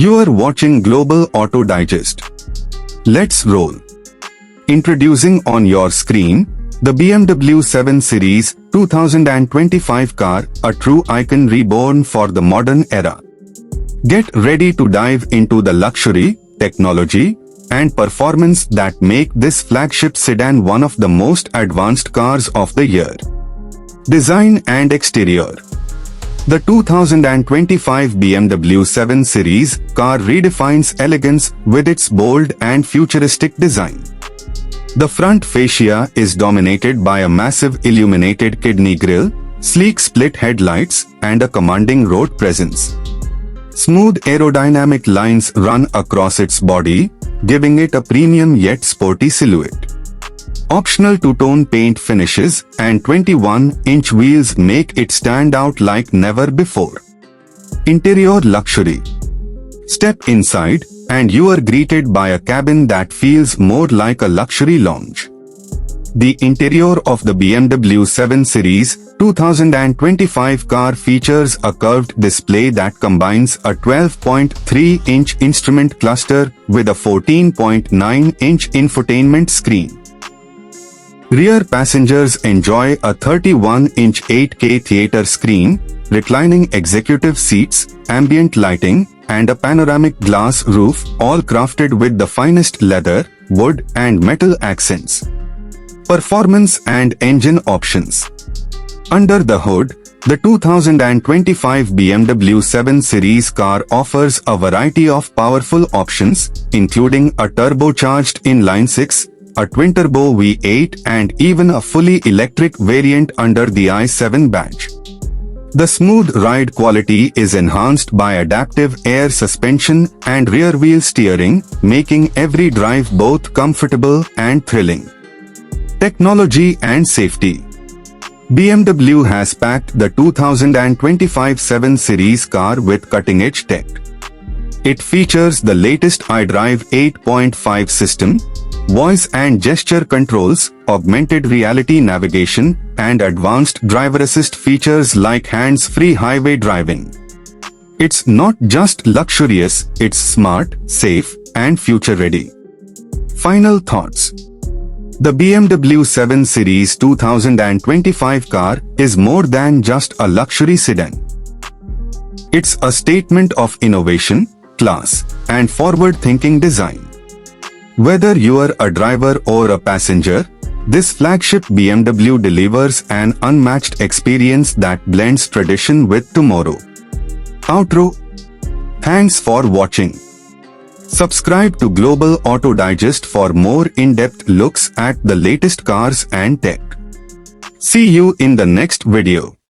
You are watching Global Auto Digest. Let's roll. Introducing on your screen, the BMW 7 Series 2025 car, a true icon reborn for the modern era. Get ready to dive into the luxury, technology, and performance that make this flagship sedan one of the most advanced cars of the year. Design and exterior. The 2025 BMW 7 Series car redefines elegance with its bold and futuristic design. The front fascia is dominated by a massive illuminated kidney grille, sleek split headlights, and a commanding road presence. Smooth aerodynamic lines run across its body, giving it a premium yet sporty silhouette. Optional two-tone paint finishes and 21-inch wheels make it stand out like never before. Interior luxury. Step inside, and you are greeted by a cabin that feels more like a luxury lounge. The interior of the BMW 7 Series 2025 car features a curved display that combines a 12.3-inch instrument cluster with a 14.9-inch infotainment screen. Rear passengers enjoy a 31-inch 8K theater screen, reclining executive seats, ambient lighting, and a panoramic glass roof, all crafted with the finest leather, wood, and metal accents. Performance and engine options. Under the hood, the 2025 BMW 7 Series car offers a variety of powerful options, including a turbocharged inline-6, a twin-turbo V8, and even a fully electric variant under the i7 badge. The smooth ride quality is enhanced by adaptive air suspension and rear-wheel steering, making every drive both comfortable and thrilling. Technology and safety. BMW has packed the 2025 7 Series car with cutting-edge tech. It features the latest iDrive 8.5 system, voice and gesture controls, augmented reality navigation, and advanced driver assist features like hands-free highway driving. It's not just luxurious, it's smart, safe, and future-ready. Final thoughts. The BMW 7 Series 2025 car is more than just a luxury sedan. It's a statement of innovation, class, and forward-thinking design. Whether you are a driver or a passenger, this flagship BMW delivers an unmatched experience that blends tradition with tomorrow. Outro. Thanks for watching. Subscribe to Global Auto Digest for more in-depth looks at the latest cars and tech. See you in the next video.